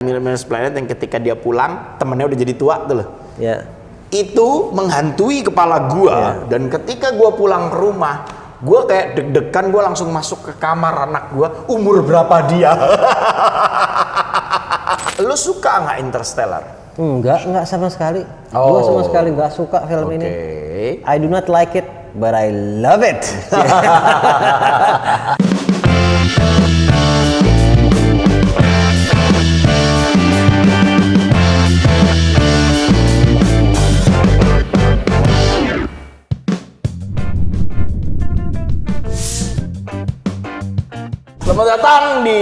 Millennials Planet yang ketika dia pulang temennya udah jadi tua tuh loh. Ya. Itu menghantui kepala gua dan ketika gua pulang ke rumah, gua kayak deg-degan, gua langsung masuk ke kamar anak gua, umur berapa dia? Lu suka nggak Interstellar? Enggak sama sekali. Oh. Gua sama sekali nggak suka film ini. I do not like it, but I love it. Selamat datang di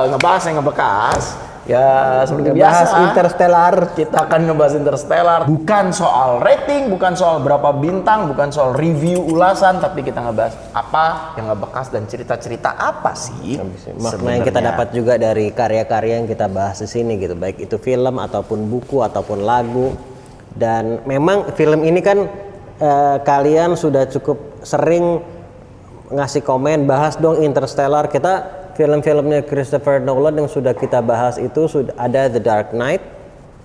ngebahas yang ngebekas. Ya seperti Bahas biasa Interstellar. kita akan ngebahas Interstellar. Bukan soal rating, bukan soal berapa bintang, bukan soal review ulasan, tapi kita ngebahas apa yang ngebekas dan cerita-cerita apa sih Makna yang kita dapat juga dari karya-karya yang kita bahas di sini gitu, baik itu film ataupun buku ataupun lagu. Dan memang film ini kan kalian sudah cukup sering ngasih komen, bahas dong Interstellar. Kita film-filmnya Christopher Nolan yang sudah kita bahas itu sudah ada The Dark Knight,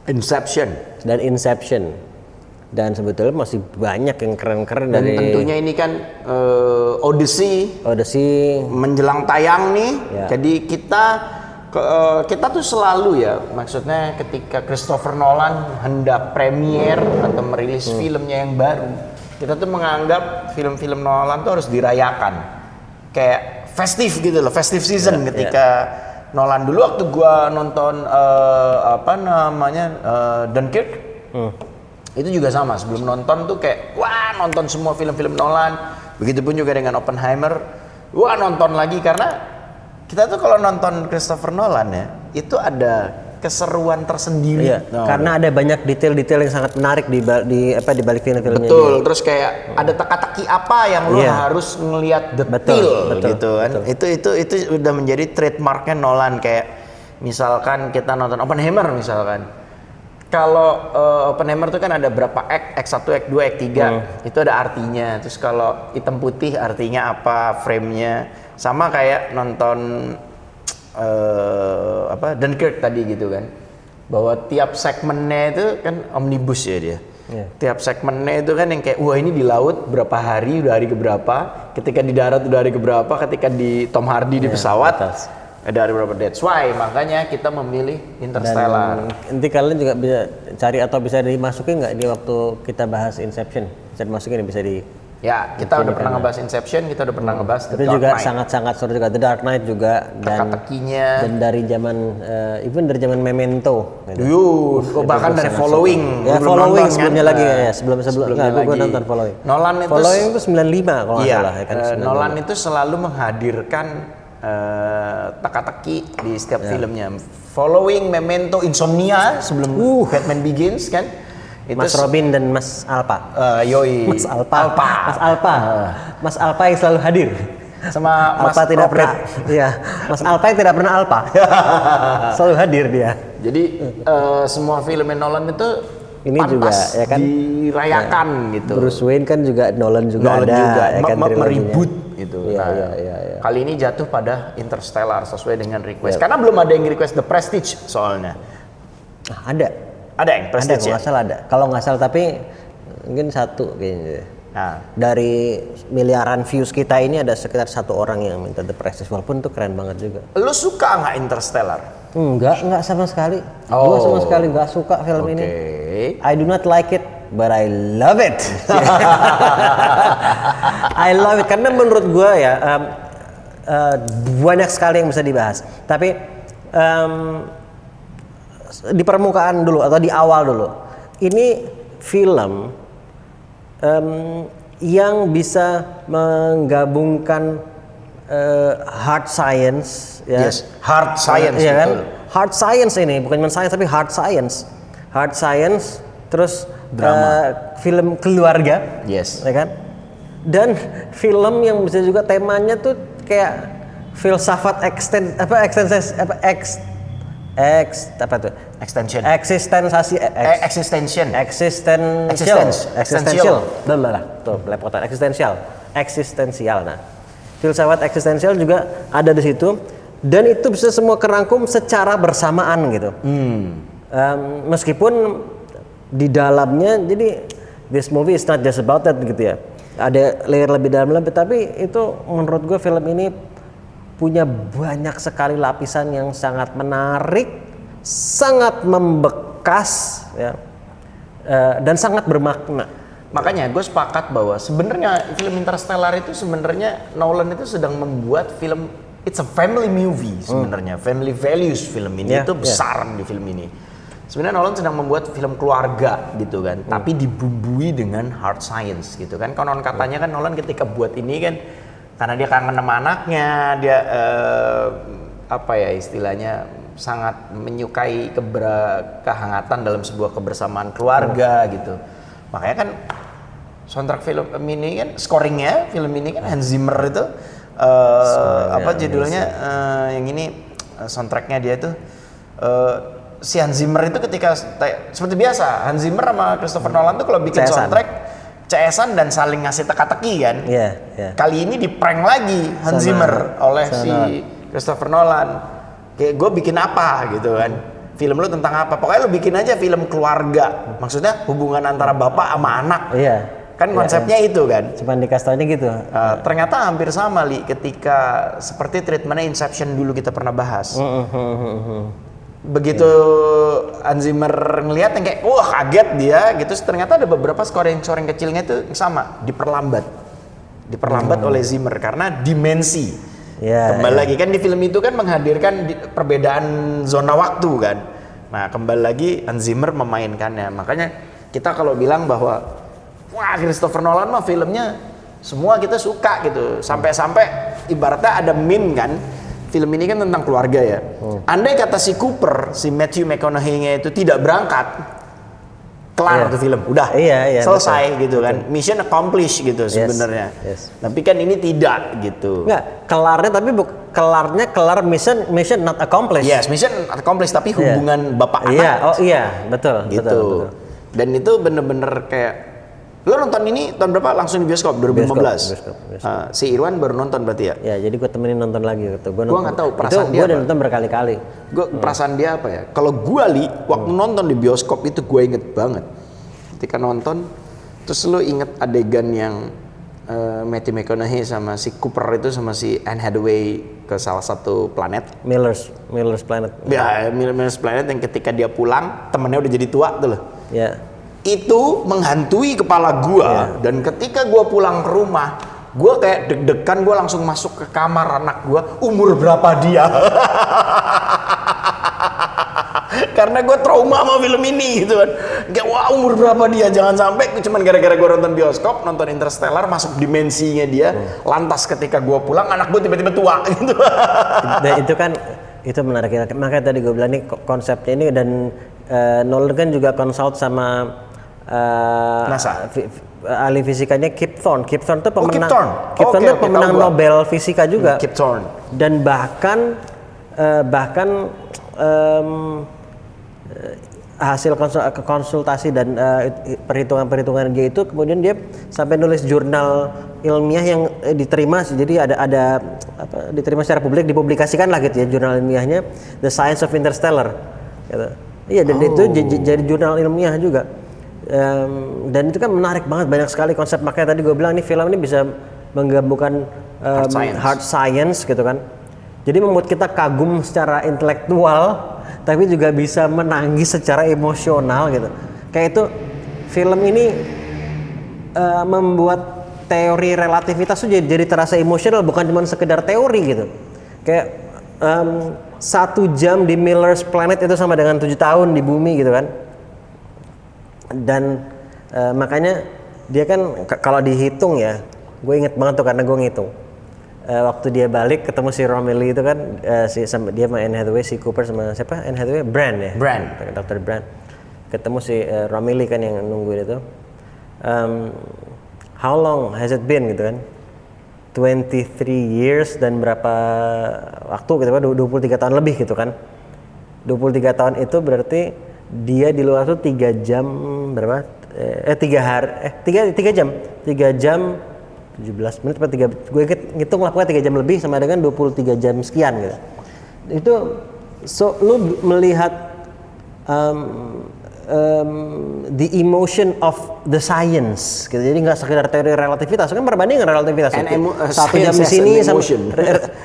Inception, dan Inception. Dan sebetulnya masih banyak yang keren-keren dan dari tentunya ini kan Odyssey menjelang tayang nih. Ya. Jadi kita tuh selalu ya, maksudnya ketika Christopher Nolan hendak premier atau merilis filmnya yang baru, kita tuh menganggap film-film Nolan tuh harus dirayakan, kayak festif gitu loh, festive season. Ketika Nolan dulu waktu gua nonton Dunkirk, itu juga sama. Sebelum nonton tuh kayak wah nonton semua film-film Nolan. Begitupun juga dengan Oppenheimer, wah nonton lagi, karena kita tuh kalau nonton Christopher Nolan ya, itu ada keseruan tersendiri. Iya, karena ada banyak detail-detail yang sangat menarik di balik film-filmnya. Betul, dia. Terus kayak ada teka-teki apa yang lo harus ngelihat detail gitu kan. Betul. Itu udah menjadi trademarknya Nolan. Kayak misalkan kita nonton Oppenheimer misalkan. Kalau Oppenheimer tuh kan ada berapa act 1, act 2, act 3. Itu ada artinya. Terus kalau hitam putih artinya apa, frame-nya. Sama kayak nonton Dunkirk tadi gitu kan, bahwa tiap segmennya itu kan omnibus ya dia. Tiap segmennya itu kan yang kayak wah ini di laut berapa hari, udah hari keberapa, ketika di darat udah hari keberapa, ketika di Tom Hardy di pesawat ada hari berapa. That's why makanya kita memilih Interstellar. Dan nanti kalian juga bisa cari atau bisa dimasukin nggak di waktu kita bahas Inception, bisa dimasukin, bisa di. Ya, kita udah pernah ngebahas Inception, kita udah pernah ngebahas The Dark Knight. Itu juga sangat-sangat seru juga, The Dark Knight juga. Teka-tekinya. Dan dari zaman, even dari zaman Memento. Gitu. Bahkan dari Following. Ya, Following sebelumnya kan? Lagi ya, sebelumnya gue nonton Following. Nolan itu Following itu 95 kalau nggak salah. Ya kan, Nolan itu selalu menghadirkan teka-teki di setiap filmnya. Following, Memento, Insomnia sebelum Batman Begins kan. Itu Mas Robin dan Mas Alpa. Yoi. Mas Alpa. Mas Alpa yang selalu hadir. Sama Alpa Mas tidak Robert. pernah. Iya, Mas Alpa yang tidak pernah Alpa. Selalu hadir dia. Jadi semua film Nolan itu ini pantas juga ya kan dirayakan gitu. Bruce Wayne kan juga Nolan juga ada ya kan, meribut gitu. Iya. Kali ini jatuh pada Interstellar sesuai dengan request. Karena belum ada yang request The Prestige soalnya. Ada yang Prestige. Ada, nggak salah ada. Kalau nggak salah, tapi mungkin satu kayaknya. Nah, dari miliaran views kita ini ada sekitar satu orang yang minta The Prestige, walaupun itu keren banget juga. lu suka nggak Interstellar? Enggak sama sekali. Gua sama sekali nggak suka film ini. I do not like it, but I love it. I love it karena menurut gua ya banyak sekali yang bisa dibahas. Tapi di permukaan dulu atau di awal dulu, ini film yang bisa menggabungkan hard science, ya. Yes, hard science, ya kan? betul. Hard science ini bukan cuma science tapi hard science, terus film keluarga, yes, ya kan? Dan film yang bisa juga temanya tuh kayak filsafat eksistensial. Nah, filsafat eksistensial juga ada di situ. Dan itu bisa semua kerangkum secara bersamaan gitu. Meskipun di dalamnya, jadi this movie is not just about that gitu ya. Ada layer lebih dalam lebih, tapi itu menurut gue film ini punya banyak sekali lapisan yang sangat menarik, sangat membekas ya, dan sangat bermakna. Makanya gue sepakat bahwa sebenarnya film Interstellar itu sebenarnya Nolan itu sedang membuat film, it's a family movie sebenarnya, family values film ini itu besar di film ini. Sebenarnya Nolan sedang membuat film keluarga gitu kan, tapi dibumbui dengan hard science gitu kan. Konon katanya kan Nolan ketika buat ini kan karena dia kangen sama anaknya, dia apa ya istilahnya sangat menyukai kehangatan dalam sebuah kebersamaan keluarga gitu. Makanya kan soundtrack film ini kan, scoringnya film ini kan Hans Zimmer itu apa judulnya yang ini soundtracknya dia itu si Hans Zimmer itu ketika seperti biasa Hans Zimmer sama Christopher Nolan tuh kalau bikin soundtrack CS-an dan saling ngasih teka-teki kan. Kali ini di-prank lagi Hans Zimmer oleh si Christopher Nolan. Kayak gue bikin apa gitu kan. Film lu tentang apa? Pokoknya lu bikin aja film keluarga. Maksudnya hubungan antara bapak sama anak. Kan konsepnya itu kan. Cuman dikasih taunya gitu. Ternyata hampir sama Li ketika seperti treatmentnya Inception dulu kita pernah bahas. Begitu Hans Zimmer ngeliat yang kayak wah kaget dia gitu. Ternyata ada beberapa scoring kecilnya itu sama, diperlambat oleh Zimmer karena dimensi. Kembali lagi kan di film itu kan menghadirkan perbedaan zona waktu kan. Nah kembali lagi Hans Zimmer memainkannya. Makanya kita kalau bilang bahwa wah Christopher Nolan mah filmnya semua kita suka gitu. Sampai-sampai ibaratnya ada meme kan. Film ini kan tentang keluarga ya. Andai kata si Cooper, si Matthew McConaughey-nya itu tidak berangkat, kelar tuh film, udah selesai betul. Gitu kan, mission accomplished gitu sebenarnya. Tapi kan ini tidak gitu. Enggak, kelarnya tapi kelar mission not accomplished. Yes, mission accomplished tapi hubungan bapak anak. Betul. Gitu. Betul. Dan itu bener-bener kayak lo nonton ini tahun berapa? Langsung di bioskop 2015. Bioskop. Si Irwan baru nonton berarti ya? Ya, jadi gue temenin nonton lagi gitu. Gue nggak tahu perasaan dia. Gue udah nonton berkali-kali. Perasaan dia apa ya? Kalau gue waktu nonton di bioskop itu gue inget banget. Ketika nonton, terus lo inget adegan yang Matthew McConaughey sama si Cooper itu sama si Anne Hathaway ke salah satu planet. Miller's Planet. Ya, Miller's Planet yang ketika dia pulang temennya udah jadi tua tuh loh. Itu menghantui kepala gua dan ketika gua pulang ke rumah gua kayak deg-degan, gua langsung masuk ke kamar anak gua, umur berapa dia. Karena gua trauma sama film ini gitu kan, kayak wah umur berapa dia, jangan sampai cuman gara-gara gua nonton bioskop, nonton Interstellar masuk dimensinya dia, lantas ketika gua pulang anak gua tiba-tiba tua gitu. Dan itu kan itu menarik, makanya tadi gua bilang nih konsepnya ini dan Nolan kan juga consult sama NASA. Ahli fisikanya Kip Thorne. Kip Thorne tuh pemenang. Kip Thorne tuh pemenang Nobel fisika juga. Kip Thorne. Dan bahkan hasil konsultasi dan perhitungan dia itu kemudian dia sampai nulis jurnal ilmiah yang diterima, jadi ada diterima secara publik, dipublikasikan lah gitu ya jurnal ilmiahnya, The Science of Interstellar gitu. Iya, dan itu jadi jurnal ilmiah juga. Dan itu kan menarik banget, banyak sekali konsep. Makanya tadi gue bilang nih film ini bisa menggabungkan hard science gitu kan. Jadi membuat kita kagum secara intelektual, tapi juga bisa menangis secara emosional gitu. Kayak itu film ini membuat teori relativitas tuh jadi terasa emosional, bukan cuma sekedar teori gitu. Kayak 1 jam di Miller's Planet itu sama dengan 7 tahun di bumi gitu kan. Dan makanya dia kan kalau dihitung ya, gue inget banget tuh karena gue ngitung waktu dia balik ketemu si Romilly itu kan, dia sama Anne Hathaway, si Cooper sama siapa? Anne Hathaway, Brand, Dr. Brand, ketemu si Romilly kan yang nungguin itu. How long has it been gitu kan? 23 years dan berapa waktu gitu kan, 23 tahun lebih gitu kan. 23 tahun itu berarti dia di luar tuh 3 jam berapa? 3 jam 17 menit apa 3, gue ngitung lah pokoknya 3 jam lebih sama dengan 23 jam sekian gitu. Itu so lu melihat the emotion of the science gitu. Jadi nggak sekedar teori relativitas, kan perbandingan relativitas itu. 1 jam di sini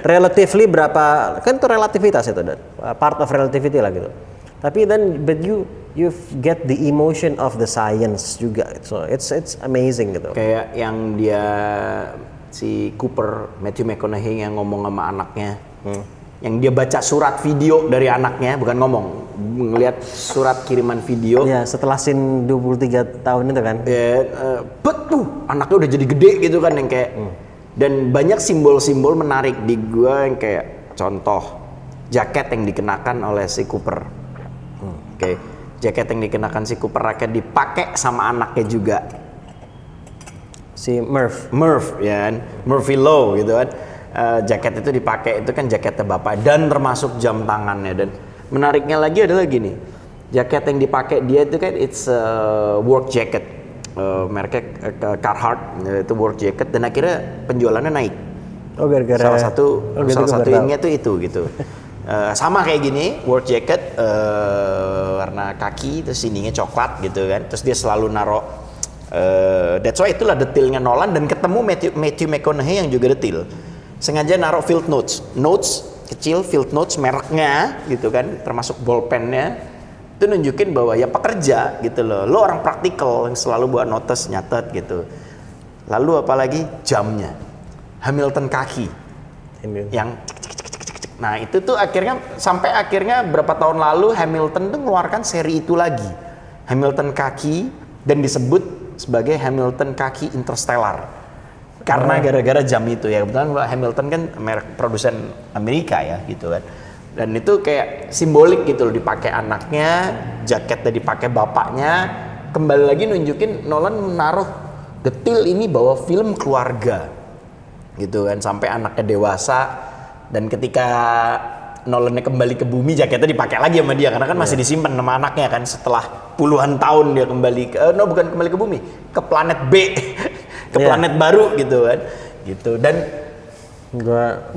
relatively berapa, kan itu relativitas itu, part of relativity lah gitu. Tapi but you get the emotion of the science juga, so it's amazing gitu. Kayak yang dia si Cooper, Matthew McConaughey yang ngomong sama anaknya, yang dia baca surat video dari anaknya, bukan ngomong, ngelihat surat kiriman video. Ya, setelah scene 23 tahun itu kan. Betul, anaknya udah jadi gede gitu kan, yang kayak dan banyak simbol-simbol menarik di gua, yang kayak contoh jaket yang dikenakan oleh si Cooper. Oke, jaket yang dikenakan si Cooper akan dipakai sama anaknya juga. Si Murph ya kan, Murphy Lowe gitu kan. Jaket itu dipakai, itu kan jaketnya bapak dan termasuk jam tangannya. Dan menariknya lagi adalah gini, jaket yang dipakai dia itu kan it's a work jacket, mereknya Carhartt, itu work jacket, dan akhirnya penjualannya naik. Gara-gara salah satu ininya tuh itu gitu. Sama kayak gini, work jacket warna kaki, terus ininya coklat gitu kan, terus dia selalu naro that's why itulah detailnya Nolan, dan ketemu Matthew McConaughey yang juga detail. Sengaja naruh field notes kecil, field notes mereknya gitu kan, termasuk bolpennya, itu nunjukin bahwa ya pekerja gitu loh, lo orang praktikal yang selalu buat notes, nyatet gitu. Lalu apalagi jamnya Hamilton kaki yang nah itu tuh sampai akhirnya berapa tahun lalu Hamilton tuh mengeluarkan seri itu lagi, Hamilton kaki, dan disebut sebagai Hamilton kaki Interstellar. Karena gara-gara jam itu ya, kebetulan Hamilton kan merek produsen Amerika ya gitu kan. Dan itu kayak simbolik gitu loh, dipakai anaknya, jaketnya dipakai bapaknya. Kembali lagi nunjukin Nolan menaruh detail ini bahwa film keluarga gitu kan, sampai anaknya dewasa. Dan ketika Nolannya kembali ke bumi, jaketnya dipakai lagi sama dia karena kan masih disimpan sama anaknya kan, setelah puluhan tahun dia kembali ke bukan kembali ke bumi, ke planet B. Ke planet baru gitu kan, gitu. Dan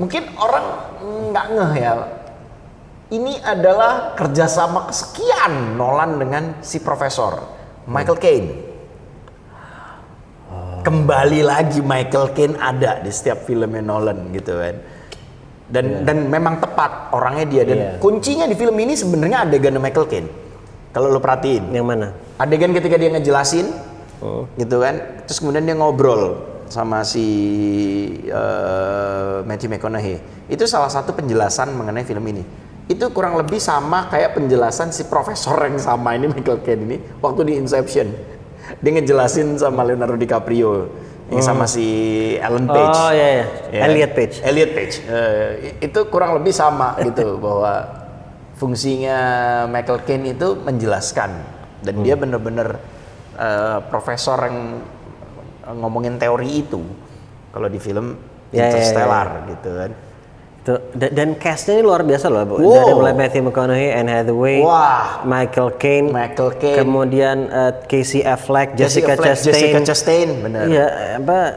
mungkin orang nggak ngeh ya, ini adalah kerjasama kesekian Nolan dengan si profesor Michael Caine. Kembali lagi Michael Caine ada di setiap filmnya Nolan gitu kan, dan memang tepat orangnya dia, dan kuncinya di film ini sebenarnya adegan Michael Caine. Kalau lo perhatiin, yang mana? Adegan ketika dia ngejelasin gitu kan, terus kemudian dia ngobrol sama si Matthew McConaughey. Itu salah satu penjelasan mengenai film ini. Itu kurang lebih sama kayak penjelasan si profesor yang sama ini, Michael Caine ini, waktu di Inception. Dia ngejelasin sama Leonardo DiCaprio, yang sama si Ellen Page. Oh iya. Elliot Page. Itu kurang lebih sama gitu, bahwa fungsinya Michael Caine itu menjelaskan, dan dia bener-bener profesor yang ngomongin teori itu kalau di film Interstellar gitu kan. Dan castnya ini luar biasa loh, dari mulai Matthew McConaughey, Anne Hathaway, Michael Caine, kemudian Casey Affleck, Jessica Chastain, benar. Iya,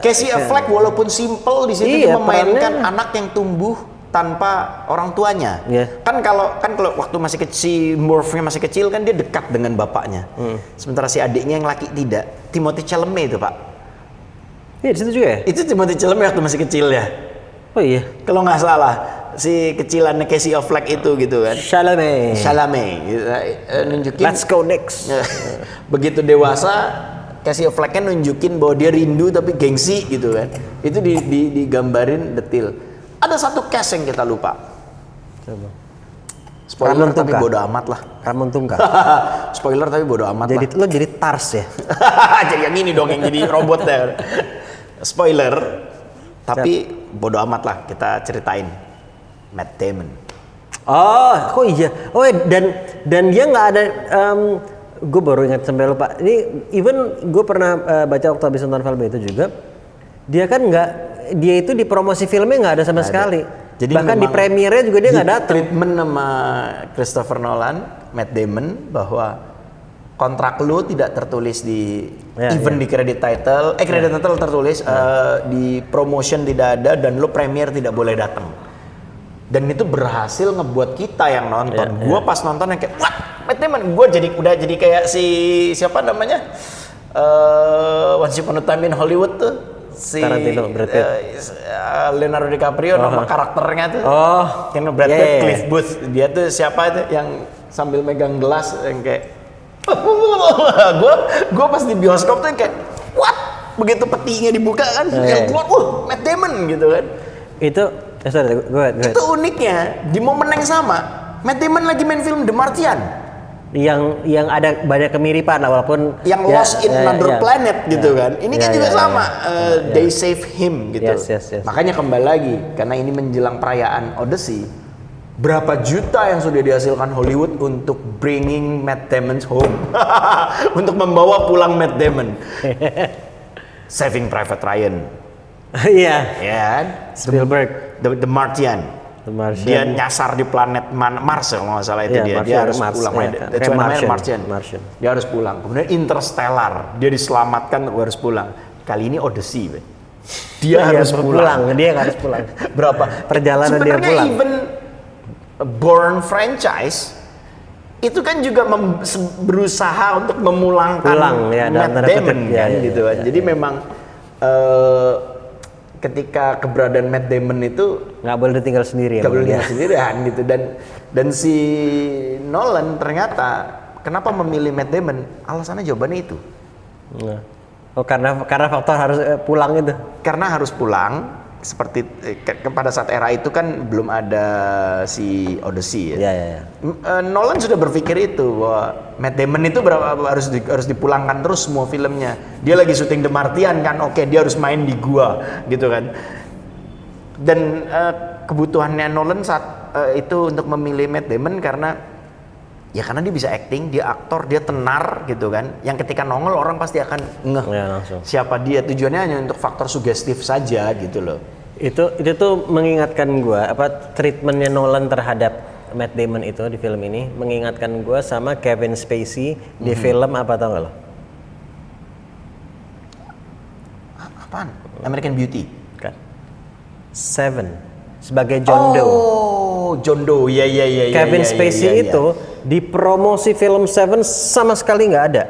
Casey Affleck walaupun simple di situ dia memainkan anak yang tumbuh tanpa orang tuanya. Kan kalau waktu masih kecil, Murphy masih kecil kan dia dekat dengan bapaknya. Sementara si adiknya yang laki tidak. Timothée Chalamet itu, Pak. Iya, di situ juga ya? Itu Timothée Chalamet waktu masih kecil ya. Oh iya. Kalau nggak salah, si kecilannya Casey Affleck itu gitu kan. Chalamet. Nunjukin. Let's go next. Begitu dewasa, Casey Affleck-nya nunjukin bahwa dia rindu tapi gengsi gitu kan. Itu digambarin detail. Ada satu case yang kita lupa. Coba. Spoiler tapi bodo amat lah. Ramon Tungka. Spoiler tapi bodo amat lah. Lo jadi Tars ya? Jadi yang ini dong, yang jadi robotnya. Spoiler, tapi bodo amat lah, kita ceritain. Matt Damon. Oh, kok iya? Oh, dan dia nggak ada. Gue baru ingat sampai lupa. Ini even gue pernah baca waktu habis nonton film itu juga. Dia kan dia itu di promosi filmnya nggak ada sama sekali. Jadi bahkan di premiernya juga dia nggak datang. Treatment sama Christopher Nolan, Matt Damon, bahwa kontrak lu tidak tertulis di di credit title, credit title tertulis, di promotion tidak ada, dan lu premier tidak boleh datang. Dan itu berhasil ngebuat kita yang nonton. Gua pas nonton yang kayak, what? Matt Damon. Gua udah jadi kayak si siapa namanya? Once Upon a Time in Hollywood tuh. Si Tarantino, Brad Pitt. Leonardo DiCaprio nama karakternya tuh. Yang Brad Pitt, Cliff Booth. Dia tuh siapa itu yang sambil megang gelas yang kayak gua pas di bioskop tuh yang kayak, what? Begitu petinya dibuka kan, yang keluar, Matt Damon gitu kan. Itu Itu uniknya di momen yang sama Matt Damon lagi main film The Martian yang ada banyak kemiripan lah, walaupun yang Lost in Another Planet gitu kan. Ini kan juga sama. They save him gitu. Yes. Makanya kembali lagi karena ini menjelang perayaan Odyssey, berapa juta yang sudah dihasilkan Hollywood untuk bringing Matt Damon home. Untuk membawa pulang Matt Damon. Saving Private Ryan. Iya. Ya kan? Spielberg. The Martian. Dia nyasar di planet Mars kalau nggak salah itu dia harus pulang. Itu namanya Martian. Dia harus pulang. Kemudian Interstellar, dia diselamatkan harus pulang. Kali ini Odyssey, dia harus pulang. Dia harus pulang. Berapa perjalanan dia pulang? Sebenarnya even Bourne franchise itu kan juga berusaha untuk memulangkan Matt Damon kan gitu kan. Jadi memang ketika keberadaan Matt Damon itu nggak boleh ditinggal sendiri. Nggak boleh ditinggal sendirian gitu. Dan si Nolan ternyata kenapa memilih Matt Damon? Alasannya jawabannya itu. Karena faktor harus pulang itu. Karena harus pulang. Seperti pada saat era itu kan belum ada si Odyssey ya. Nolan sudah berpikir itu bahwa Matt Damon itu harus dipulangkan terus semua filmnya. Dia lagi syuting The Martian kan, oke dia harus main di gua gitu kan. Dan kebutuhannya Nolan saat itu untuk memilih Matt Damon karena dia bisa acting, dia aktor, dia tenar gitu kan. Yang ketika nongol orang pasti akan ngeh siapa dia. Tujuannya hanya untuk faktor sugestif saja gitu loh. Itu tuh mengingatkan gua treatmentnya Nolan terhadap Matt Damon itu di film ini mengingatkan gua sama Kevin Spacey di film apa tau gak lo? Apaan? American Beauty? Kan. Seven sebagai John Doe. John Doe, iya. Kevin Spacey itu di promosi film Seven sama sekali nggak ada.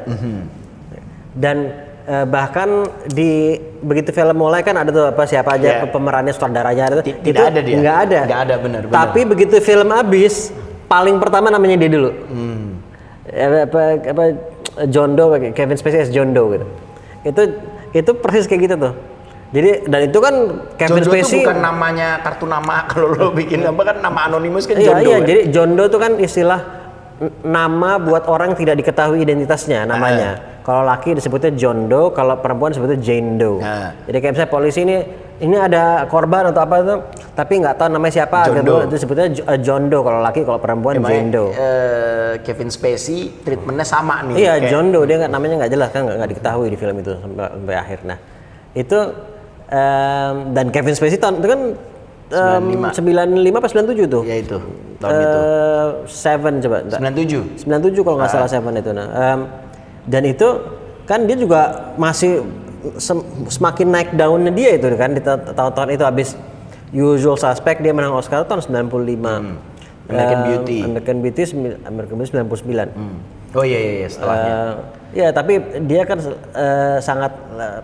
Dan bahkan begitu film mulai kan ada tuh siapa aja pemerannya, sutradaranya ada. Tidak ada dia. Nggak ada. Benar. Tapi begitu film habis, paling pertama namanya dia dulu. John Doe, Kevin Spacey as John Doe gitu. Itu persis kayak gitu tuh. Jadi dan itu kan Kevin Spacey itu bukan namanya kartu nama kalau lo bikin apa kan nama anonimus kan John Doe. Iya, jadi John Doe itu kan istilah nama buat orang yang tidak diketahui identitasnya namanya. Kalau laki disebutnya John Doe, kalau perempuan disebutnya Jane Doe. Jadi kayak misalnya polisi ini ada korban atau apa itu, tapi nggak tahu namanya siapa, itu disebutnya John Doe kalau laki, kalau perempuan Jane Doe. Kevin Spacey treatmentnya sama nih. Iya, John Doe dia namanya nggak jelas kan, nggak diketahui di film itu sampai akhir. Nah itu dan Kevin Spacey tahun itu kan 95 apa 97 tuh? Ya itu tahun itu. Seven coba. 97 kalau nggak salah Seven itu. Nah, dan itu kan dia juga masih semakin naik daunnya dia itu kan di tahun-tahun itu habis Usual Suspect dia menang Oscar tahun 95. American Beauty 99. Oh iya setelahnya. Ya tapi dia kan sangat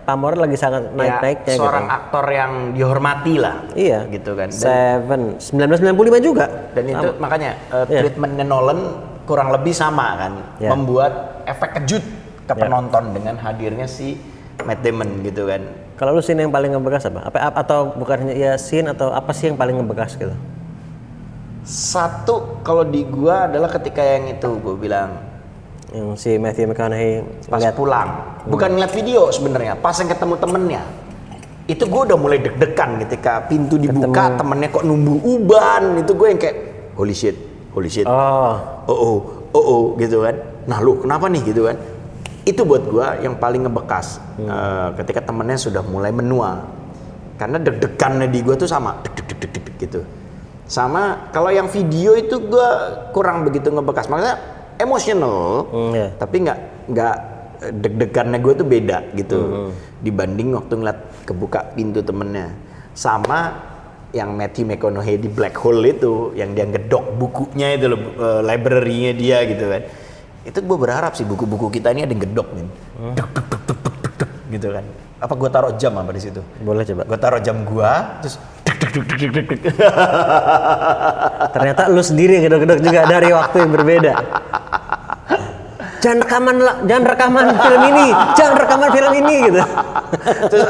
pamornya lagi sangat naik-naiknya. Seorang aktor yang dihormati lah. Iya. Gitu kan. Seven 1995 juga. Dan itu makanya treatmentnya Nolan kurang lebih sama kan. Membuat efek kejut ke penonton dengan hadirnya si Matt Damon gitu kan. Kalau lu scene yang paling ngebekas apa? Atau bukannya scene atau apa sih yang paling ngebekas gitu? Satu kalau di gua adalah ketika yang itu gua bilang yang si Matthew McConaughey pas pulang, bukan ngeliat video sebenarnya, pas yang ketemu temennya itu gue udah mulai deg-degan ketika pintu dibuka temennya kok numbuh uban, itu gue yang kayak holy shit gitu kan. Nah lu kenapa nih gitu kan. Itu buat gue yang paling ngebekas ketika temennya sudah mulai menua, karena deg-degannya di gue tuh sama deg-deg gitu. Sama kalau yang video itu gue kurang begitu ngebekas, makanya emosional, tapi nggak deg-degannya gue tuh beda gitu dibanding waktu ngeliat kebuka pintu temennya. Sama yang Matthew McConaughey di Black Hole itu, yang dia ngedok bukunya itu loh, library-nya dia gitu kan. Itu gue berharap sih buku-buku kita ini ada yang ngedok nih. Gitu kan. Apa gue taruh jam apa di situ? Boleh coba. Gue taruh jam gue, terus Ternyata lu sendiri yang gedok-gedok juga dari waktu yang berbeda. Jangan rekaman film ini gitu. Terus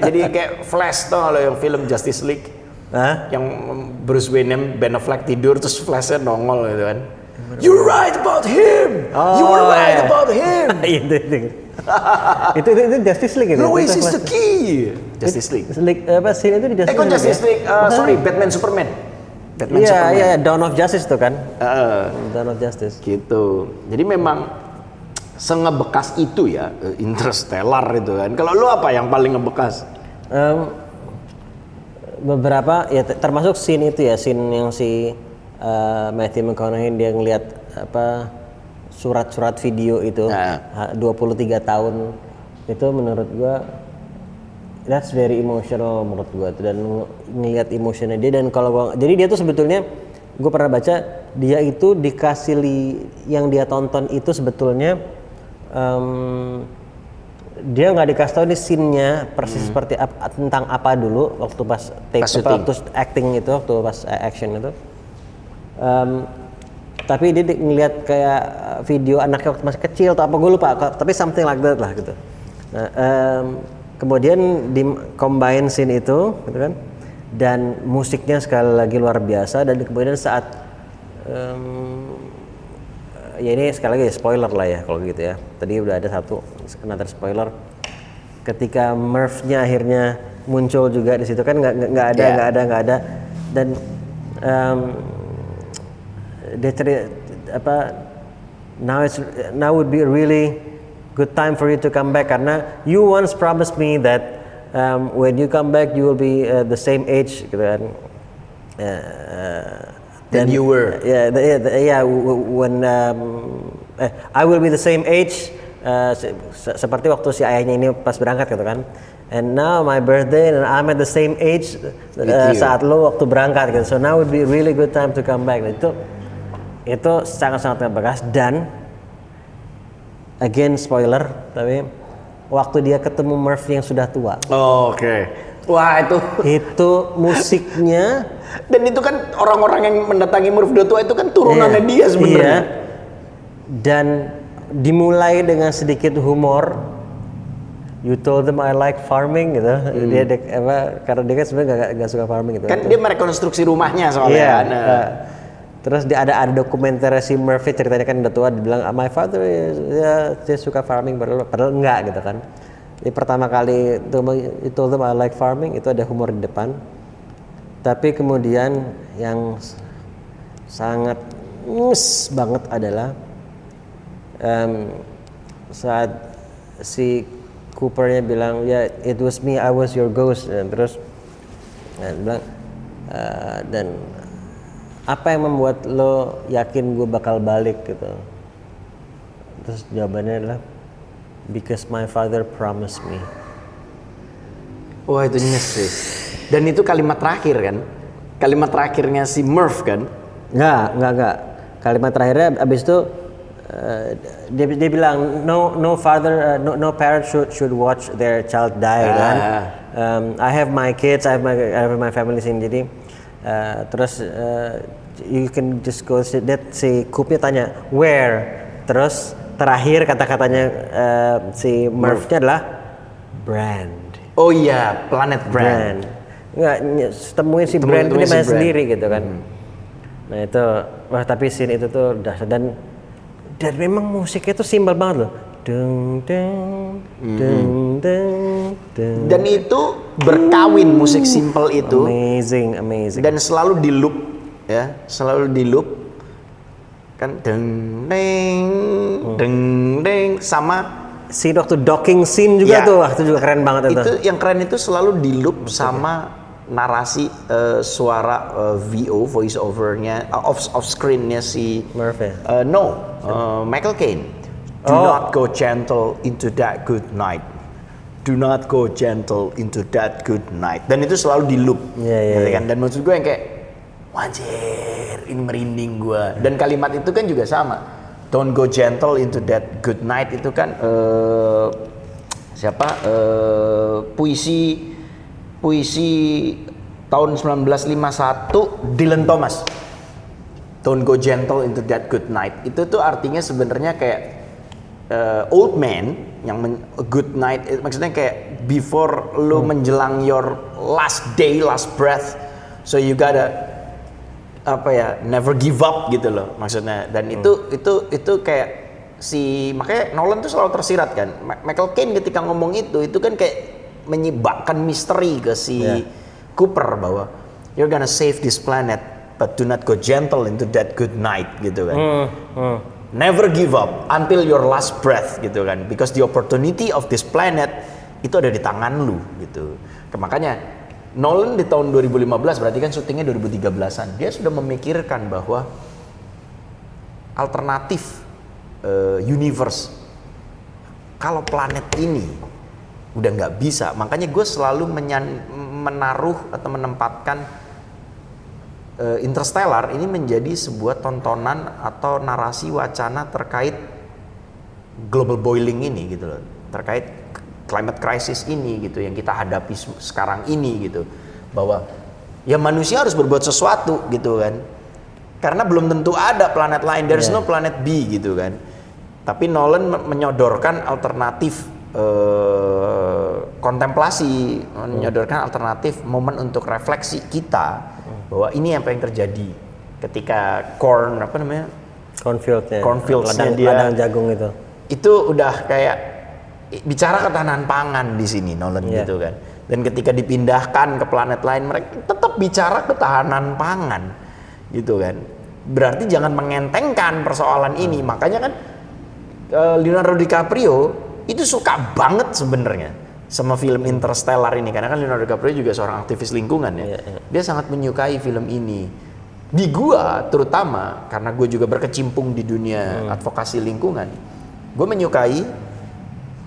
jadi kayak Flash tuh kalau yang film Justice League. Hah? Yang Bruce Wayne, Ben Affleck tidur terus Flashnya nongol gitu kan. You're right about him. You were right about him. itu Justice League itu. Lois is the key. Justice League. Apa sih itu di Justice League? Justice League. Sorry, Batman Superman. Iya, Dawn of Justice tuh kan. Dawn of Justice. Gitu. Jadi memang sengebekas itu ya Interstellar itu kan. Kalau lu apa yang paling ngebekas? Beberapa ya termasuk scene itu ya, scene yang si Matthew McConaughey dia ngelihat apa surat-surat video itu 23 tahun itu menurut gua that's very emotional menurut gua dan ngelihat emotionnya dia. Dan kalau gua jadi dia tuh sebetulnya gua pernah baca dia itu dikasih yang dia tonton itu sebetulnya dia nggak dikasih tahu di scene-nya persis seperti tentang apa dulu waktu pas waktu acting itu, waktu pas action itu. Tapi dia ngeliat kayak video anaknya waktu masih kecil atau apa gue lupa, tapi something like that lah gitu. Nah, kemudian di combine scene itu gitu kan, dan musiknya sekali lagi luar biasa. Dan kemudian saat ya ini sekali lagi spoiler lah ya kalau gitu ya. Tadi udah ada another spoiler. Ketika Murph-nya akhirnya muncul juga di situ kan nggak ada dan dia cerita apa now would be a really good time for you to come back karena you once promised me that when you come back you will be the same age gitu kan. Then you were. When I will be the same age seperti waktu si ayahnya ini pas berangkat gitu kan. And now my birthday and I'm at the same age saat lo waktu berangkat gitu. So now would be a really good time to come back. Itu sangat-sangat membekas. Dan again spoiler, tapi waktu dia ketemu Murphy yang sudah tua. Oke. Wah itu musiknya. Dan itu kan orang-orang yang mendatangi Murphy udah tua itu kan turunannya dia sebenarnya. Iya. Dan dimulai dengan sedikit humor. You told them I like farming gitu. Dia karena dia kan sebenarnya nggak suka farming gitu. Kan dia merekonstruksi rumahnya soalnya. Terus ada dokumenter si Murphy ceritanya kan udah tua, dibilang my father dia suka farming padahal enggak gitu kan. Jadi pertama kali you told them I like farming itu ada humor di depan. Tapi kemudian yang sangat banget adalah saat si Coopernya bilang it was me, I was your ghost. Dan terus bilang dan apa yang membuat lo yakin gue bakal balik gitu? Terus jawabannya adalah because my father promised me. Wah itu nyes sih. Dan itu kalimat terakhir kan? Kalimat terakhirnya si Murph kan? Enggak. Kalimat terakhirnya abis itu dia bilang no father, no parent should watch their child die kan? I have my kids, I have my family sini. Jadi terus you can just go that si Coopnya tanya where, terus terakhir kata-katanya si Murph-nya adalah brand. Oh iya, Planet Brand. Nggak temuin si brand itu dia main sendiri gitu kan. Nah itu tapi scene itu tuh dahsyat dan memang musiknya tuh simpel banget loh. Dan itu berkawin musik simple itu. Amazing. Dan selalu di loop ya, kan deng deng sama scene waktu docking scene juga tuh, itu juga keren banget itu. Itu yang keren itu selalu di loop sama narasi suara voice overnya off screennya si Murphy. Michael Caine. Do not go gentle into that good night. do not go gentle into that good night. Dan itu selalu di loop, gitu kan. Dan maksud gue yang kayak, anjir, ini merinding gue. Dan kalimat itu kan juga sama. Don't go gentle into that good night itu kan puisi tahun 1951 Dylan Thomas. Don't go gentle into that good night. Itu tuh artinya sebenarnya kayak old man yang good night, maksudnya kayak before lu menjelang your last day, last breath, so you gotta never give up gitu loh maksudnya. Dan itu kayak makanya Nolan tuh selalu tersirat kan. Michael Caine ketika ngomong itu kan kayak menyebabkan misteri ke si Cooper bahwa you're gonna save this planet but do not go gentle into that good night gitu kan. Never give up until your last breath gitu kan, because the opportunity of this planet itu ada di tangan lu gitu. Makanya Nolan di tahun 2015, berarti kan syutingnya 2013-an, dia sudah memikirkan bahwa alternatif universe kalau planet ini udah nggak bisa. Makanya gue selalu menaruh atau menempatkan Interstellar ini menjadi sebuah tontonan atau narasi wacana terkait global boiling ini gitu loh, terkait climate crisis ini gitu yang kita hadapi sekarang ini gitu, bahwa ya manusia harus berbuat sesuatu gitu kan, karena belum tentu ada planet lain, there is no planet B gitu kan. Tapi Nolan menyodorkan alternatif kontemplasi, menyodorkan alternatif momen untuk refleksi kita bahwa ini apa yang terjadi ketika cornfieldsnya dia ladang jagung itu udah kayak bicara ketahanan pangan di sini Nolan gitu kan. Dan ketika dipindahkan ke planet lain mereka tetap bicara ketahanan pangan gitu kan. Berarti jangan mengentengkan persoalan ini. Makanya kan Leonardo DiCaprio itu suka banget sebenarnya sama film Interstellar ini, karena kan Leonardo DiCaprio juga seorang aktivis lingkungan ya. Dia sangat menyukai film ini. Di gua terutama karena gue juga berkecimpung di dunia advokasi lingkungan, gue menyukai,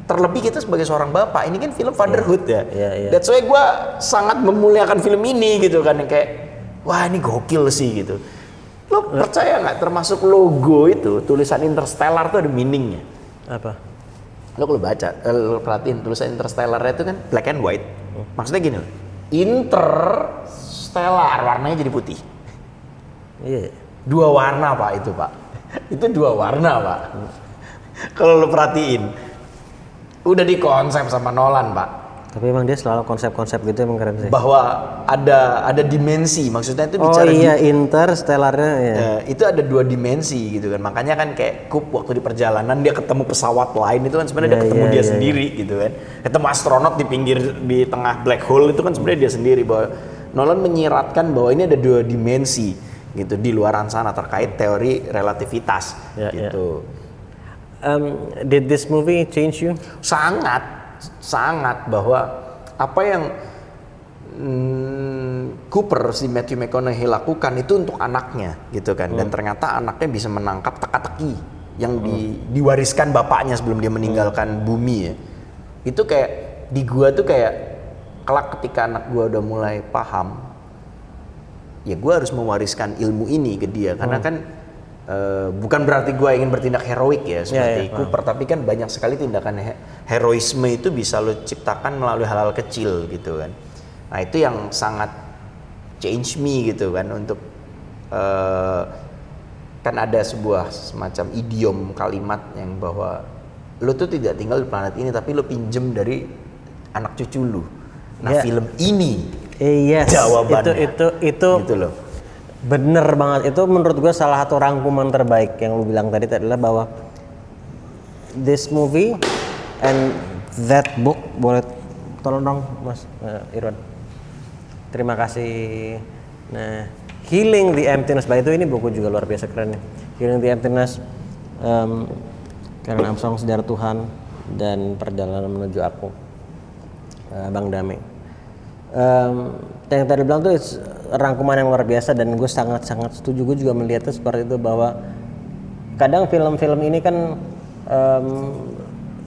terlebih kita sebagai seorang bapak, ini kan film fatherhood ya. That's why gue sangat memuliakan film ini gitu kan, yang kayak wah ini gokil sih gitu. Lo percaya nggak, termasuk logo itu tulisan Interstellar tuh ada meaningnya. Apa? Lo kalau baca, lo perhatiin tulisan Interstellar itu kan black and white. Maksudnya gini loh, Interstellar warnanya jadi putih. Dua warna pak itu pak. Itu dua warna pak. Kalau lo perhatiin, udah dikonsep sama Nolan pak. Tapi emang dia selalu konsep-konsep gitu emang keren sih. Bahwa ada dimensi, maksudnya itu bicara Interstellarnya ya. Itu ada dua dimensi gitu kan. Makanya kan kayak Coop waktu di perjalanan dia ketemu pesawat lain itu kan sebenarnya dia ketemu dia sendiri gitu kan. Ketemu astronot di tengah black hole itu kan sebenarnya dia sendiri. Bahwa Nolan menyiratkan bahwa ini ada dua dimensi gitu di luaran sana terkait teori relativitas gitu. Did this movie change you? Sangat, bahwa apa yang Cooper si Matthew McConaughey lakukan itu untuk anaknya gitu kan. Dan ternyata anaknya bisa menangkap teka-teki yang diwariskan bapaknya sebelum dia meninggalkan bumi ya. Itu kayak di gua tuh kayak kelak ketika anak gua udah mulai paham, ya gua harus mewariskan ilmu ini ke dia, karena kan bukan berarti gue ingin bertindak heroik ya seperti Cooper, tapi kan banyak sekali tindakan heroisme itu bisa lo ciptakan melalui hal-hal kecil gitu kan. Nah itu yang sangat change me gitu kan, untuk kan ada sebuah semacam idiom kalimat yang bahwa lo tuh tidak tinggal di planet ini tapi lo pinjem dari anak cucu lo. Nah film ini jawabannya itu gitu loh. Bener banget, itu menurut gue salah satu rangkuman terbaik yang lu bilang tadi adalah bahwa this movie and that book, boleh tolong dong Mas Irwan, terima kasih. Nah, Healing the Emptiness, itu ini buku juga luar biasa keren nih. Healing the Emptiness, Karen Armstrong, Sejarah Tuhan dan Perjalanan Menuju Aku, Bang Dame. Yang tadi bilang tuh rangkuman yang luar biasa, dan gue sangat setuju. Gue juga melihatnya seperti itu, bahwa kadang film-film ini kan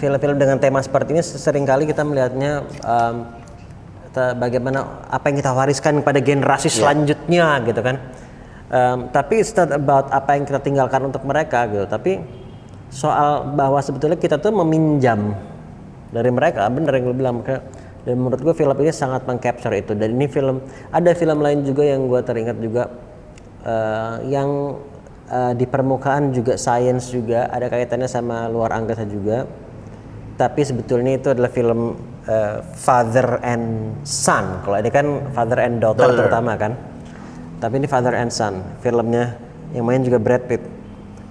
film-film dengan tema seperti ini seringkali kita melihatnya bagaimana apa yang kita wariskan kepada generasi selanjutnya gitu kan. Tapi it's not about apa yang kita tinggalkan untuk mereka gitu, tapi soal bahwa sebetulnya kita tuh meminjam dari mereka, bener yang gue bilang. Dan menurut gue film ini sangat mengcapture itu. Dan ini ada film lain juga yang gue teringat juga yang di permukaan juga science juga, ada kaitannya sama luar angkasa juga. Tapi sebetulnya itu adalah film father and son. Kalau ini kan father and daughter terutama kan. Tapi ini father and son. Filmnya yang main juga Brad Pitt,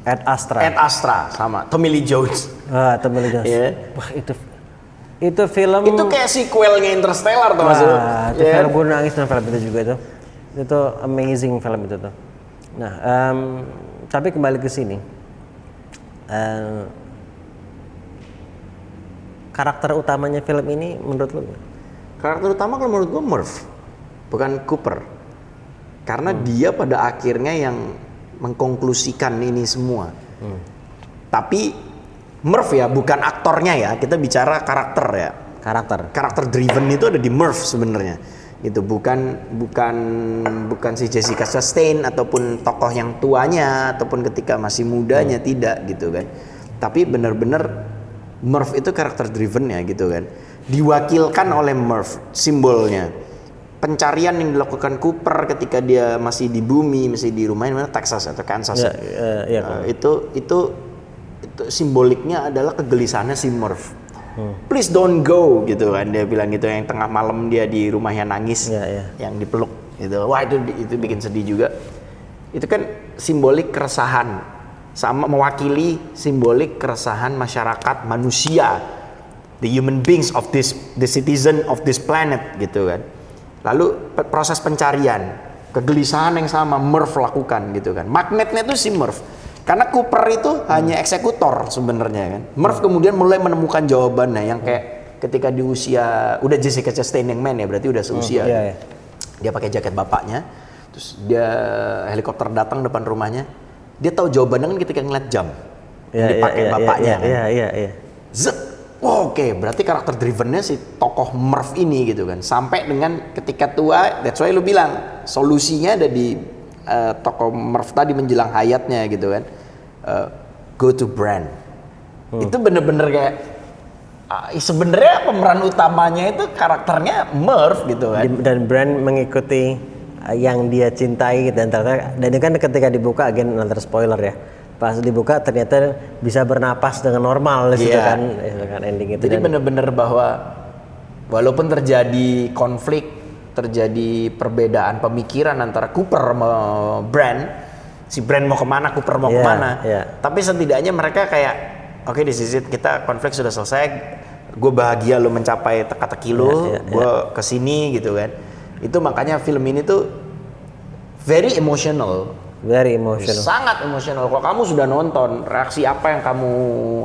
Ad Astra sama Tommy Lee Jones. Tommy Lee Jones. Wah, itu film itu kayak sequelnya Interstellar tuh Mas. Itu film gue nangis dengan film itu juga itu amazing film itu tuh. Nah, tapi kembali ke sini, karakter utamanya film ini menurut lo? Karakter utama kalau menurut gue Murph, bukan Cooper, karena dia pada akhirnya yang mengkonklusikan ini semua. Tapi Murph ya, bukan aktornya ya, kita bicara karakter ya. Karakter driven itu ada di Murph sebenarnya. Itu bukan si Jessica Chastain ataupun tokoh yang tuanya ataupun ketika masih mudanya, tidak gitu kan. Tapi benar-benar Murph itu karakter driven ya gitu kan. Diwakilkan oleh Murph simbolnya. Pencarian yang dilakukan Cooper ketika dia masih di bumi, masih di rumahnya mana Texas atau Kansas. Itu simboliknya adalah kegelisahannya si Murph. Please don't go gitu kan, dia bilang gitu, yang tengah malam dia di rumahnya nangis, yang dipeluk gitu. Wah, itu bikin sedih juga. Itu kan simbolik keresahan, sama mewakili simbolik keresahan masyarakat manusia, the human beings of the citizen of this planet gitu kan. Lalu proses pencarian, kegelisahan yang sama Murph lakukan gitu kan. Magnetnya itu si Murph. Karena Cooper itu hanya eksekutor sebenarnya kan. Murph kemudian mulai menemukan jawabannya yang kayak ketika di usia udah Jessica Chastain yang main ya, berarti udah seusia. Dia pakai jaket bapaknya, terus dia helikopter datang depan rumahnya. Dia tahu jawabannya kan ketika ngeliat jam yang dipakai bapaknya kan. Zet. Oh, oke, berarti karakter drivennya si tokoh Murph ini gitu kan. Sampai dengan ketika tua, that's why lu bilang solusinya ada di tokoh Murph tadi menjelang hayatnya gitu kan. Go to Brand. Itu bener-bener kayak sebenarnya pemeran utamanya itu karakternya Murph gitu kan. Dan Brand mengikuti yang dia cintai dan ternyata, dan kan ketika dibuka again another spoiler ya. Pas dibuka ternyata bisa bernapas dengan normal gitu kan ending itu. Jadi bener-bener bahwa walaupun terjadi konflik, terjadi perbedaan pemikiran antara Cooper sama Brand, si Brand mau kemana, Cooper mau kemana, tapi setidaknya mereka kayak oke, di sisi kita konflik sudah selesai, gue bahagia lo mencapai teka-teki lo, gue kesini gitu kan. Itu makanya film ini tuh very emotional, sangat emosional. Kalau kamu sudah nonton, reaksi apa yang kamu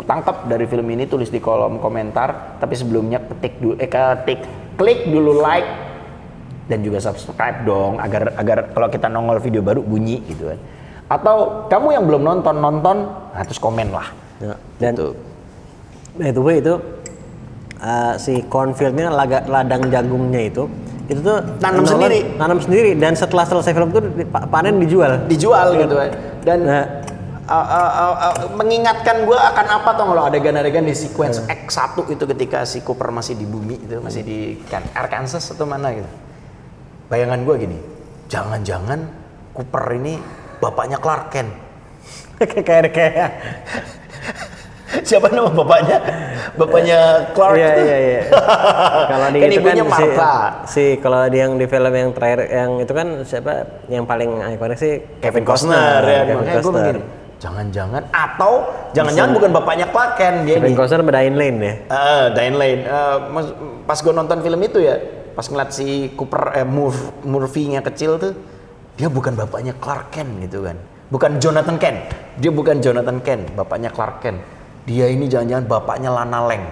tangkap dari film ini tulis di kolom komentar. Tapi sebelumnya klik dulu like dan juga subscribe dong, agar kalau kita nongol video baru bunyi gitu kan. Atau kamu yang belum nonton, nah terus komen lah. Dan gitu. By the way itu si cornfieldnya ladang jagungnya itu tuh tanam sendiri dan setelah selesai film itu panen dijual gitu kan. Dan mengingatkan gue akan apa tuh kalau adegan-adegan di sequence X1 itu ketika si Cooper masih di bumi itu, masih di Arkansas atau mana gitu. Bayangan gue gini, jangan-jangan Cooper ini bapaknya Clark Kent. kayak siapa nama bapaknya? Bapaknya Clark. Iya. Kalau di kan itu ibunya kan Martha. kalau yang di film yang terakhir yang itu kan siapa yang paling ikonik sih Kevin Costner ya. Makanya gue mikir, jangan-jangan bukan bapaknya Clark Kent dia. Kevin Costner sama Diane Lane ya. Diane Lane. Pas gue nonton film itu ya, pas ngeliat si Cooper Murphy-nya kecil tuh, dia bukan bapaknya Clark Kent gitu kan. Bukan Jonathan Kent. Dia bukan Jonathan Kent, bapaknya Clark Kent. Dia ini jangan-jangan bapaknya Lana Lang.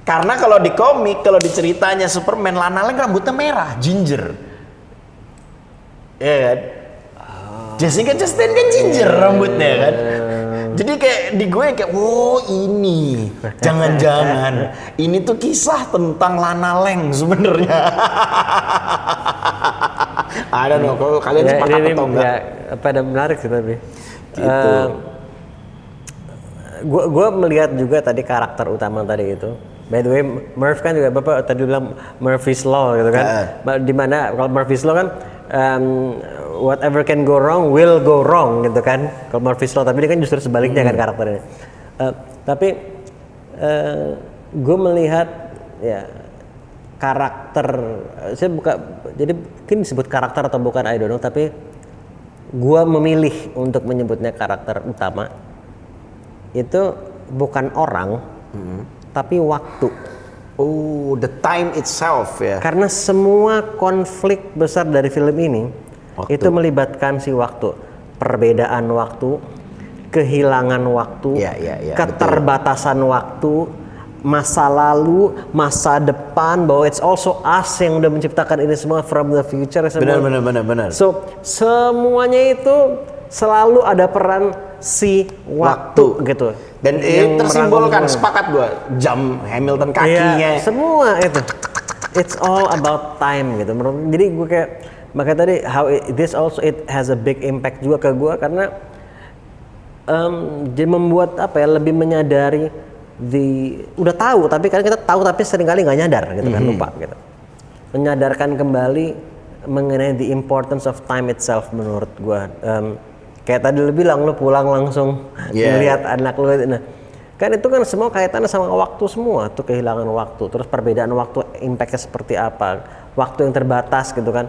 Karena kalau di komik, kalau di ceritanya Superman, Lana Lang rambutnya merah, ginger. Iya kan? Jessica Chastain kan ginger rambutnya kan. Jadi kayak di gue kayak, oh ini, jangan-jangan ini tuh kisah tentang Lana Lang sebenarnya. I don't know, kalau kalian sepakat atau enggak? Ya, pada menarik sih tapi. Gitu. Gue melihat juga tadi karakter utama tadi itu. By the way, Murph kan juga Bapak tadi bilang Murphy's Law gitu kan. Dimana kalau Murphy's Law kan whatever can go wrong will go wrong gitu kan. Kalau Murphy's Law, tapi dia kan justru sebaliknya kan karakternya. Tapi gue melihat ya karakter, saya buka, jadi mungkin disebut karakter atau bukan I don't know, tapi gue memilih untuk menyebutnya karakter utama itu bukan orang, tapi waktu. Oh, the time itself ya. Karena semua konflik besar dari film ini itu melibatkan si waktu, perbedaan waktu, kehilangan waktu, keterbatasan waktu, masa lalu, masa depan, bahwa it's also us yang udah menciptakan ini semua from the future. Benar. So semuanya itu selalu ada peran si waktu gitu. Dan tersimbolkan, sepakat gua, jam Hamilton kakinya. Ya, semua itu. It's all about time gitu. Jadi gue kayak makanya tadi this also it has a big impact juga ke gue karena jadi membuat apa ya, lebih menyadari udah tahu tapi kan kita tahu tapi seringkali nggak nyadar gitu kan, lupa gitu. Menyadarkan kembali mengenai the importance of time itself menurut gue. Kayak tadi lu bilang lu pulang langsung melihat anak lu, nah kan itu kan semua kaitannya sama waktu semua tuh, kehilangan waktu, terus perbedaan waktu impactnya seperti apa, waktu yang terbatas gitu kan.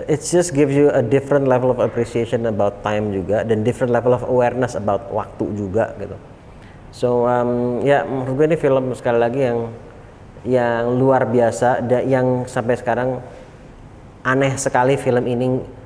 It just gives you a different level of appreciation about time juga, dan different level of awareness about waktu juga gitu. So ya menurut gue ini film sekali lagi yang luar biasa, yang sampai sekarang aneh sekali film ini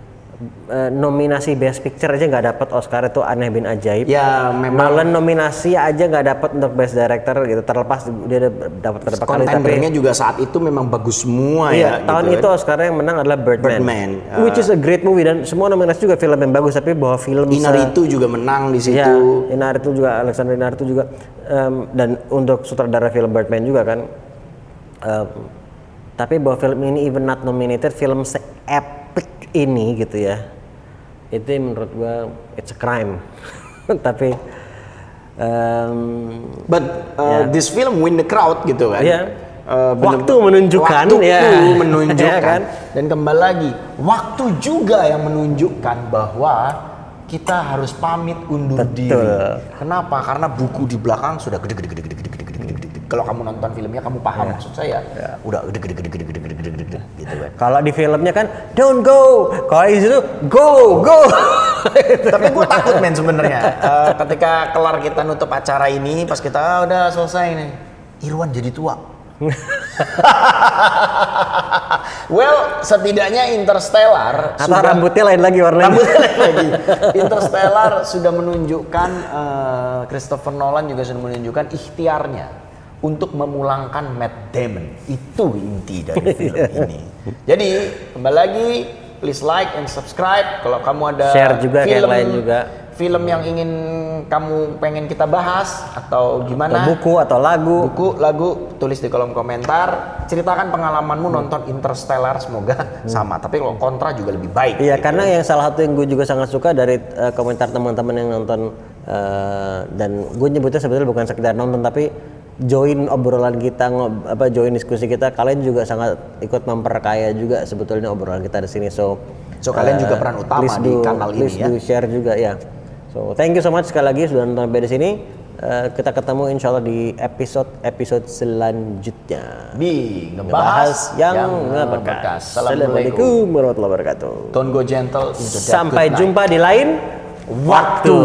nominasi Best Picture aja nggak dapat Oscar, itu aneh bin ajaib. Ya memang. Nolan nominasi aja nggak dapat untuk Best Director gitu, terlepas dia dapat berapa kali. Kontenternya juga saat itu memang bagus semua ya. Tahun gitu itu Oscar yang menang adalah Birdman. Which is a great movie, dan semua nominasi juga film yang bagus, tapi bahwa film Inarritu juga menang di situ. Ya, Inarritu juga, Alexander Inarritu juga, dan untuk sutradara film Birdman juga kan. Tapi bahwa film ini even not nominated, film se-epic ini gitu ya, itu menurut gua it's a crime. Tapi this film win the crowd gitu kan. Waktu menunjukkan menunjukkan kan? Dan kembali lagi, waktu juga yang menunjukkan bahwa kita harus pamit undur diri. Kenapa? Karena buku di belakang sudah gede. Kalau kamu nonton filmnya kamu paham maksud saya. Udah gede gitu kan. Kalau di filmnya kan don't go. Kalau di situ go. Tapi gue takut men sebenarnya. Ketika kelar kita nutup acara ini, pas kita udah selesai nih, Irwan jadi tua. Well, setidaknya Interstellar atau rambutnya lain lagi warnanya. Interstellar sudah menunjukkan, Christopher Nolan juga sudah menunjukkan ikhtiarnya untuk memulangkan Matt Damon. Itu inti dari film ini. Jadi kembali lagi, please like and subscribe. Kalau kamu ada share juga film, yang lain juga, film yang ingin kamu pengen kita bahas atau gimana, atau buku atau lagu, tulis di kolom komentar. Ceritakan pengalamanmu nonton Interstellar, semoga sama. Tapi kalau kontra juga lebih baik. Iya, gitu. karena yang salah satu yang gue juga sangat suka dari komentar teman-teman yang nonton, dan gue nyebutnya sebetulnya bukan sekedar nonton tapi join obrolan kita, join diskusi kita. Kalian juga sangat ikut memperkaya juga sebetulnya obrolan kita di sini. So kalian juga peran utama di kanal ini ya. Please do share juga ya. So thank you so much sekali lagi sudah nonton sampai di sini. Kita ketemu insya Allah di episode selanjutnya. Di ngebahas yang ngebekas. Assalamualaikum warahmatullahi wabarakatuh. Don't go gentle into that. Sampai jumpa di lain waktu.